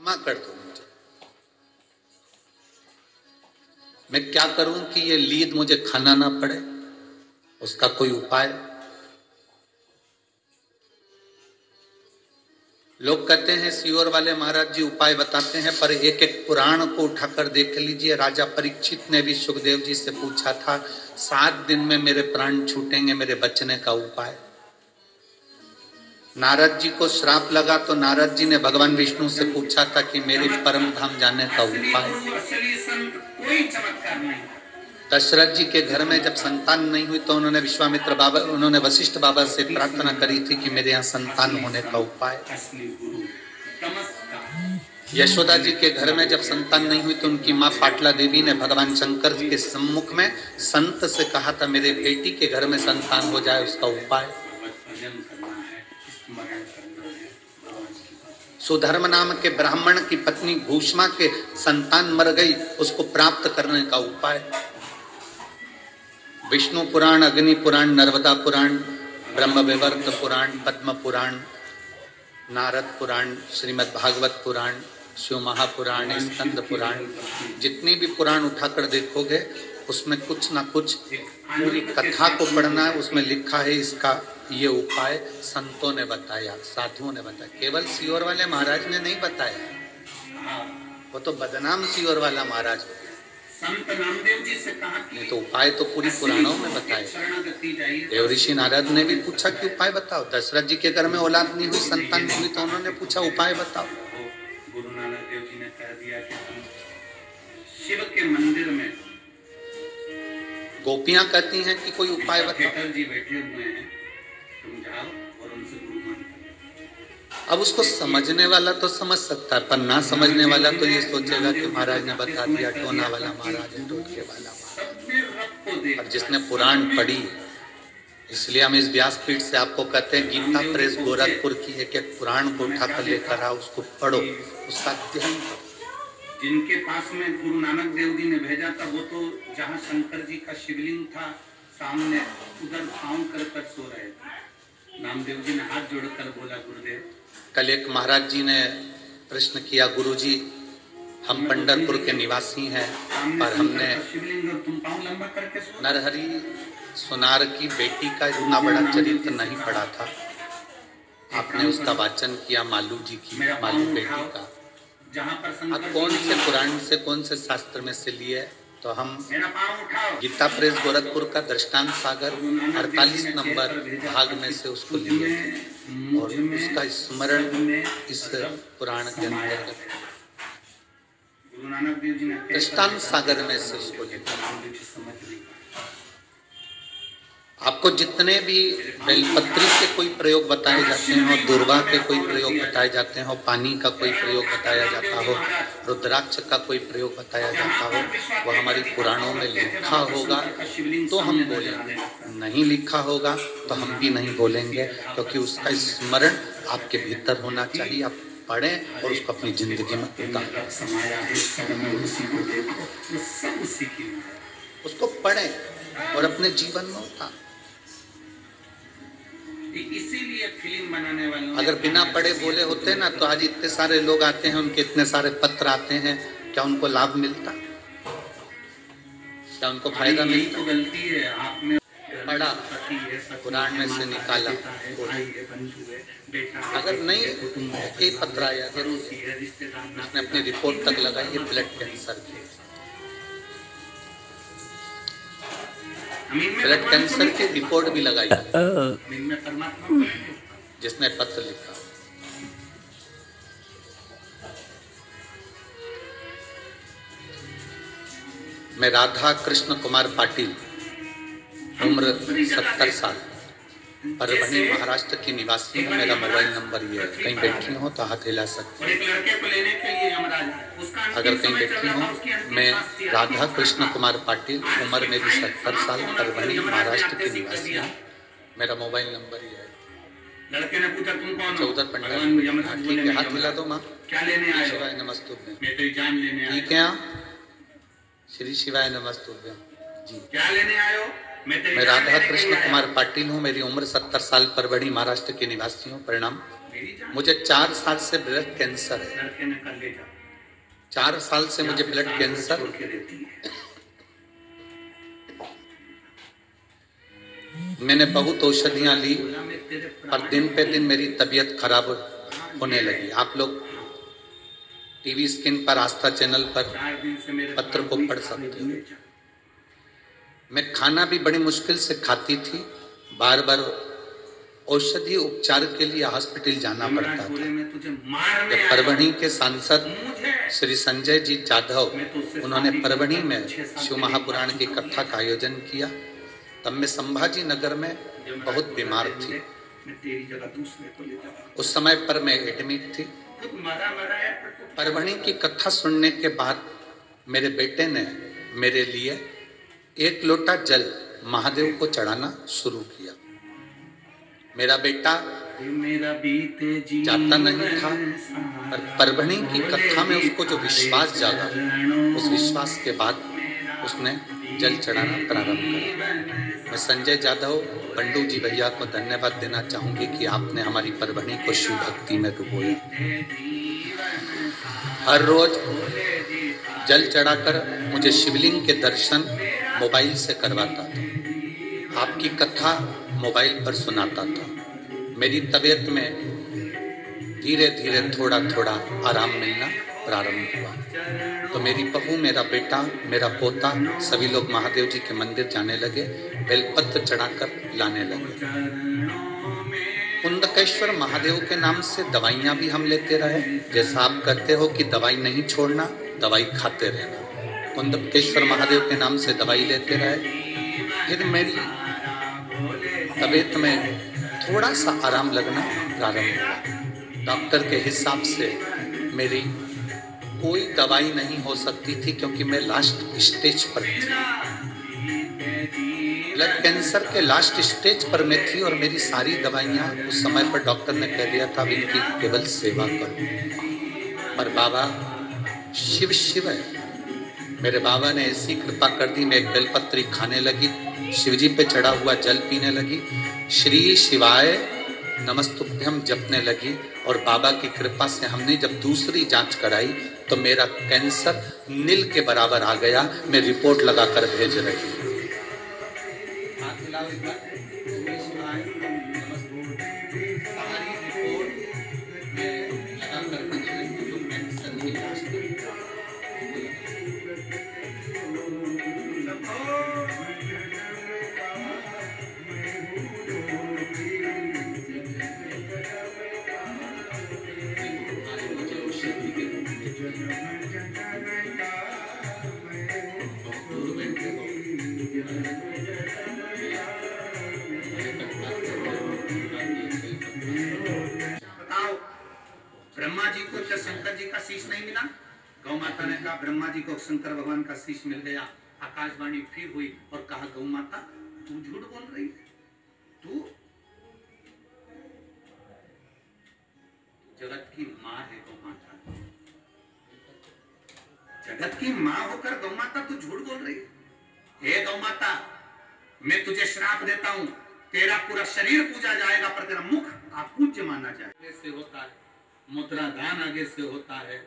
क्षमा कर दो मुझे, मैं क्या करूं कि ये लीद मुझे खाना ना पड़े, उसका कोई उपाय? लोग कहते हैं सीओर वाले महाराज जी उपाय बताते हैं, पर एक एक पुराण को उठाकर देख लीजिए। राजा परीक्षित ने भी सुखदेव जी से पूछा था 7 दिन में मेरे प्राण छूटेंगे, मेरे बचने का उपाय। नारद जी को श्राप लगा तो नारद जी ने भगवान विष्णु से पूछा था कि मेरे परम धाम जाने का उपाय। दशरथ जी के घर में जब संतान नहीं हुई तो उन्होंने वशिष्ठ बाबा से प्रार्थना करी थी कि मेरे यहाँ संतान होने का उपाय। यशोदा जी के घर में जब संतान नहीं हुई तो उनकी माँ पाटला देवी ने भगवान शंकर के सम्मुख में संत से कहा था मेरे बेटी के घर में संतान हो जाए, उसका उपाय। सुधर्म नाम के ब्राह्मण की पत्नी भूष्मा के संतान मर गई, उसको प्राप्त करने का उपाय। विष्णु पुराण, अग्नि पुराण, नर्मदा पुराण, ब्रह्म विवर्त पुराण, पद्म पुराण, नारद पुराण, श्रीमद् भागवत पुराण, शिव महापुराण, स्कंद पुराण, जितनी भी पुराण उठाकर देखोगे उसमें कुछ ना कुछ पूरी कथा को पढ़ना है, उसमें लिखा है इसका ये उपाय संतों ने बताया, साधुओं ने बताया। केवल सीओर वाले महाराज ने नहीं बताया, वो तो बदनाम सीओर वाला महाराज हो गया। संत नामदेव जी से कहा कि तो उपाय तो पूरी पुराणों में बताए। देव ऋषि नारद ने भी पूछा कि उपाय बताओ। दशरथ जी के घर में औलाद नहीं हुई, संतान नहीं हुई तो उन्होंने पूछा उपाय बताओ। गुरु नानक देव जी ने कह दिया कि शिव के मंदिर में गोपियां कहती हैं कि कोई उपाय बताओ। जी बैठे हुए हैं, तुम जाओ और उनसे गुरु मान। अब उसको समझने वाला तो समझ सकता है, पर ना समझने वाला तो ये सोचेगा कि महाराज ने बता दिया, टोना वाला महाराज है, टोटके वाला महाराज। और जिसने पुराण पढ़ी, इसलिए हम इस व्यासपीठ से आपको कहते हैं गीता प्रेस गोरखपुर की एक एक पुराण को उठाकर लेकर आओ, उसको पढ़ो, उसका अध्ययन करो। जिनके पास में गुरु नानक देव जी ने भेजा था वो तो जहाँ शंकर जी का शिवलिंग था सामने, उधर पाँव कर सो रहे थे। नामदेव जी ने हाथ जोड़कर बोला गुरुदेव। कल एक महाराज जी ने प्रश्न किया, गुरु जी हम पंढरपुर के निवासी हैं, पर हमने नरहरि सुनार की बेटी का इतना बड़ा चरित्र नहीं पढ़ा था, आपने उसका वाचन किया मालू जी की, मालू बेटी का। आप कौन से पुराण से, कौन से शास्त्र में से लिए? तो हम गीता प्रेस गोरखपुर का दृष्टांत सागर 48 नंबर भाग में से उसको लिए थे, और उसका स्मरण इस पुराण के अंतर्गत दृष्टांत सागर में से उसको लिखा। आपको जितने भी बेलपत्री के कोई प्रयोग बताए जाते हैं, और दुर्वा के कोई प्रयोग बताए जाते हैं, और पानी का कोई प्रयोग बताया जाता हो, रुद्राक्ष का कोई प्रयोग बताया जाता हो, वह हमारी पुराणों में लिखा होगा तो हम बोलेंगे, नहीं लिखा होगा तो हम भी नहीं बोलेंगे, क्योंकि उसका स्मरण आपके भीतर होना चाहिए। आप पढ़ें और उसको अपनी जिंदगी में उतारें, उसको पढ़ें और अपने जीवन में उतारें। इसीलिए फिल्म बनाने वालों, अगर बिना पढ़े बोले होते ना तो आज इतने सारे लोग आते हैं, उनके इतने सारे पत्र आते हैं, क्या उनको लाभ मिलता? क्या उनको फायदा मिलता? तो गलती है, आपने पढ़ा, पुराण में से निकाला, अगर नहीं एक पत्र आया, उसने अपनी रिपोर्ट तक लगाई ब्लड कैंसर की, ब्लड कैंसर की रिपोर्ट भी लगाई जिसने पत्र लिखा। मैं राधा कृष्ण कुमार पाटिल, उम्र 70 साल, परभणी महाराष्ट्र की निवासी हूँ। मेरा मोबाइल नंबर ये है, कहीं बैठी हो तो हाथ हिला सकते हैं। अगर कहीं बैठी हो, मैं राधा कृष्ण कुमार पाटिल, उम्र मेरी 70 साल, परभणी महाराष्ट्र की निवासी हूँ। मेरा मोबाइल नंबर ये है। लड़के ने पूछा तुम कौन हो? चौधर पंडित। ठीक है, हाथ हिला दो माँ। क्या लेने आए? शिवाय नमस्तुभ्यं। मैं तेरी जान लेने आया। ठीक है, श्री शिवाय नमस्तुभ्यं जी। क्या लेने आए हो? मैं राधा कृष्ण कुमार पाटिल हूँ। मेरी उम्र 70 साल पर बढ़ी, महाराष्ट्र के निवासी हूँ। परिणाम, मुझे 4 साल से ब्लड कैंसर है। 4 साल से मुझे ब्लड कैंसर। मैंने बहुत औषधियां ली, पर दिन पे दिन मेरी तबीयत खराब होने लगी। आप लोग टीवी स्क्रीन पर, आस्था चैनल पर पत्र को पढ़ सकते हो। मैं खाना भी बड़ी मुश्किल से खाती थी। बार बार औषधि उपचार के लिए हॉस्पिटल जाना पड़ता था। जब परभणी के सांसद श्री संजय जी जाधव, उन्होंने परभणी में शिव महापुराण की कथा का आयोजन किया, तब मैं संभाजी नगर में बहुत बीमार थी। उस समय पर मैं एडमिट थी। परभणी की कथा सुनने के बाद मेरे बेटे ने मेरे लिए 1 लोटा जल महादेव को चढ़ाना शुरू किया। मेरा बेटा जाता नहीं था, पर परभणी की कथा में उसको जो विश्वास जागा, उस विश्वास के बाद उसने जल चढ़ाना प्रारंभ किया। मैं संजय जाधव, बंडू जी भैया को धन्यवाद देना चाहूंगी कि आपने हमारी परभणी को शिव भक्ति में डुबोया। हर रोज जल चढ़ाकर मुझे शिवलिंग के दर्शन मोबाइल से करवाता था। आपकी कथा मोबाइल पर सुनाता था। मेरी तबीयत में धीरे धीरे थोड़ा थोड़ा आराम मिलना प्रारंभ हुआ। तो मेरी बहू, मेरा बेटा, मेरा पोता, सभी लोग महादेव जी के मंदिर जाने लगे, बेलपत्र चढ़ाकर लाने लगे। कुंदकेश्वर महादेव के नाम से दवाइयां भी हम लेते रहे। जैसा आप कहते हो कि दवाई नहीं छोड़ना, दवाई खाते रहना। कुंदकेश्वर महादेव के नाम से दवाई लेते रहे। फिर मेरी तबीयत में थोड़ा सा आराम लगना प्रारंभ हुआ। डॉक्टर के हिसाब से मेरी कोई दवाई नहीं हो सकती थी, क्योंकि मैं लास्ट स्टेज पर थी। ब्लड कैंसर के लास्ट स्टेज पर मैं थी और मेरी सारी दवाइयां, उस समय पर डॉक्टर ने कह दिया था इनकी केवल सेवा करो। पर बाबा शिव शिव है। मेरे बाबा ने ऐसी कृपा कर दी, मैं एक बेलपत्री खाने लगी, शिवजी पे चढ़ा हुआ जल पीने लगी, श्री शिवाय नमस्तुभ्यम जपने लगी। और बाबा की कृपा से हमने जब दूसरी जांच कराई तो मेरा कैंसर नील के बराबर आ गया। मैं रिपोर्ट लगाकर भेज रही हूँ। ब्रह्मा जी को क्या शंकर जी का शीश नहीं मिला? गौ माता ने कहा ब्रह्मा जी को शंकर भगवान का शीश मिल गया। आकाशवाणी फिर हुई और कहा गौ माता तू झूठ बोल रही है, तू जगत की माँ है। गौ माता जगत की माँ होकर गौ माता तू झूठ बोल रही है? हे गौ माता, मैं तुझे श्राप देता हूँ, तेरा पूरा शरीर पूजा जाएगा पर तेरा मुख अपूज्य माना जाएगा। से होता है मुद्रा दान, आगे से होता है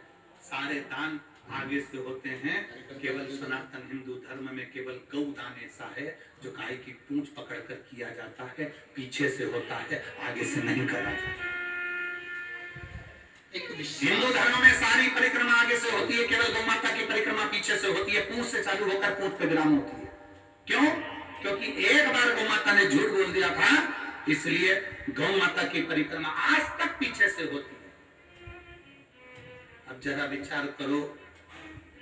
सारे दान, आगे से होते हैं। केवल सनातन हिंदू धर्म में केवल गौ दान ऐसा है जो गाय की पूंछ पकड़कर किया जाता है, पीछे से होता है, आगे से नहीं करा जाता। हिंदू धर्म में सारी परिक्रमा आगे से होती है, केवल गौ माता की परिक्रमा पीछे से होती है, पूंछ से चालू होकर पूंछ पे विराम होती है। क्यों? क्योंकि एक बार गौ माता ने झूठ बोल दिया था, इसलिए गौ माता की परिक्रमा आज तक पीछे से होती है। अब जरा विचार करो,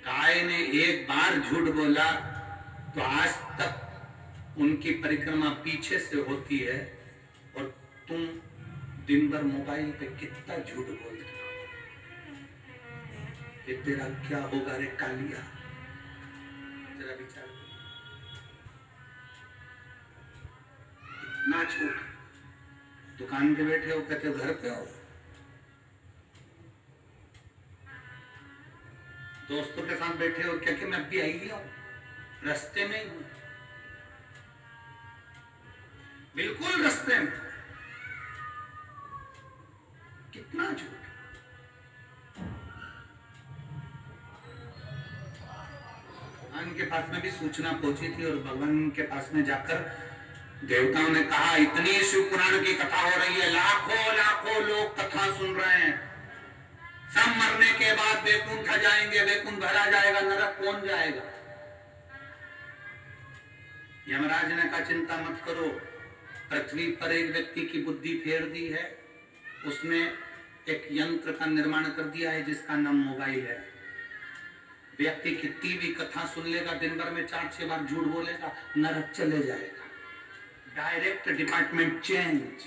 गाय ने एक बार झूठ बोला तो आज तक उनकी परिक्रमा पीछे से होती है, और तुम दिन भर मोबाइल पे कितना झूठ बोलते हो। ये तेरा क्या होगा रे कालिया? जरा विचार करो। इतना झूठ। दुकान पे बैठे हो, कहते हो घर पे हो, दोस्तों के साथ बैठे हो, क्या कि मैं अभी आई हूं, रास्ते में ही हूं, बिल्कुल रास्ते में। कितना झूठ। भगवान के पास में भी सूचना पहुंची थी और भगवान के पास में जाकर देवताओं ने कहा इतनी शिव पुराण की कथा हो रही है, लाखों लाखों लोग कथा सुन रहे हैं, सब मरने के बाद वैकुंठ जाएंगे, वैकुंठ भरा जाएगा, नरक कौन जाएगा? यमराज ने कहा चिंता मत करो, पृथ्वी पर एक व्यक्ति की बुद्धि फेर दी है, उसने एक यंत्र का निर्माण कर दिया है जिसका नाम मोबाइल है। व्यक्ति कितनी भी कथा सुन लेगा, दिन भर में 4-6 बार झूठ बोलेगा, नरक चले जाएगा। Direct department change,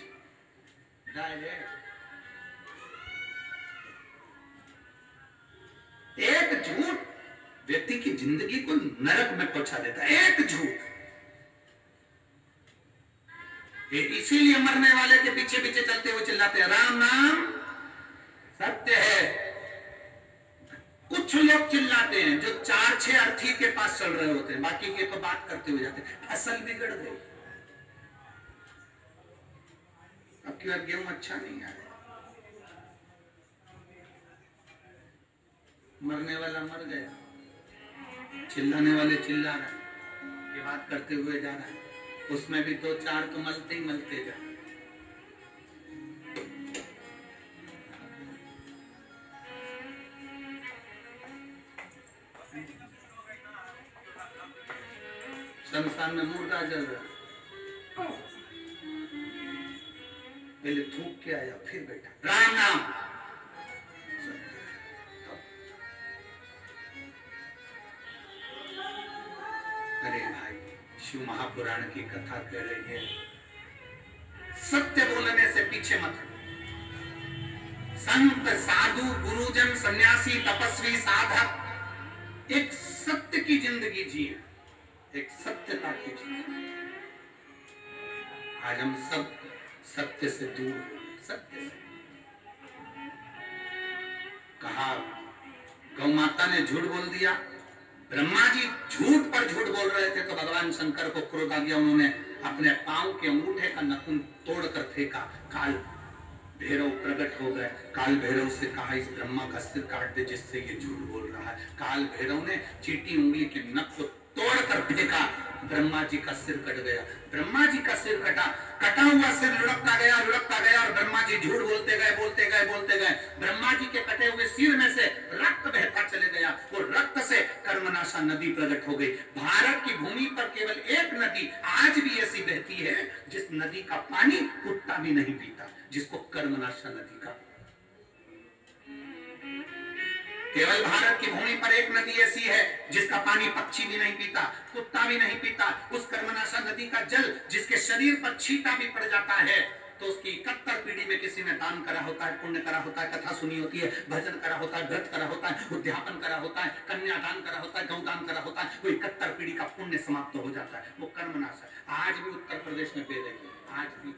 direct. एक झूठ व्यक्ति की जिंदगी को नरक में पहुंचा देता है, एक झूठ। इसीलिए मरने वाले के पीछे पीछे चलते हुए चिल्लाते हैं राम नाम सत्य है। कुछ लोग चिल्लाते हैं जो 4-6 अर्थी के पास चल रहे होते हैं, बाकी के तो बात करते हुए जाते हैं। फसल बिगड़ गई, अब की बार गेहूं अच्छा नहीं आया, मरने वाला मर गया, चिल्लाने वाले चिल्ला रहे, ये बात करते हुए जा रहा है, उसमें भी 2-4 तो मलते ही मलते जा। शमशान में मुर्दा जल रहा, पहले थूक के आया फिर बैठा राम नाम। अरे भाई शिव महापुराण की कथा कह रही है, सत्य बोलने से पीछे मत। संत साधु गुरुजन सन्यासी तपस्वी साधक एक सत्य की जिंदगी जिए, एक सत्यता की जिंदगी। आज हम सब सत्य से दूर, सत्य से। कहा गौ माता ने झूठ बोल दिया, ब्रह्मा जी झूठ पर झूठ बोल रहे थे तो भगवान शंकर को क्रोध आ गया, उन्होंने अपने पांव के अंगूठे का नखून तोड़कर फेंका। काल भैरव प्रकट हो गए, काल भैरव से कहा इस ब्रह्मा का सिर काट दे जिससे ये झूठ बोल रहा है। काल भैरव ने चीटी उंगली के नख को तोड़कर फेंका, ब्रह्मा जी का सिर कट गया। ब्रह्मा जी का सिर कटा, कटा हुआ सिर लुढ़कता गया और ब्रह्मा जी झूठ बोलते गए। ब्रह्मा जी के कटे हुए सिर में से रक्त बहता चले गया, वो रक्त से कर्मनाशा नदी प्रकट हो गई। भारत की भूमि पर केवल एक नदी आज भी ऐसी बहती है जिस नदी का पानी कुत्ता भी नहीं पीता, जिसको कर्मनाशा नदी का। केवल भारत की भूमि पर एक नदी ऐसी है जिसका पानी पक्षी भी नहीं पीता, कुत्ता भी नहीं पीता। उस कर्मनाशा नदी का जल जिसके शरीर पर छींटा भी पड़ जाता है तो उसकी 71 पीढ़ी में किसी ने दान करा होता है, पुण्य करा होता है, कथा सुनी होती है, भजन करा होता है, व्रत करा होता है, उद्यापन करा होता है, कन्यादान करा होता है, गौदान करा होता है, वो 71 पीढ़ी का पुण्य समाप्त हो जाता है। वो कर्मनाशा आज भी उत्तर प्रदेश में पे रही है, आज भी।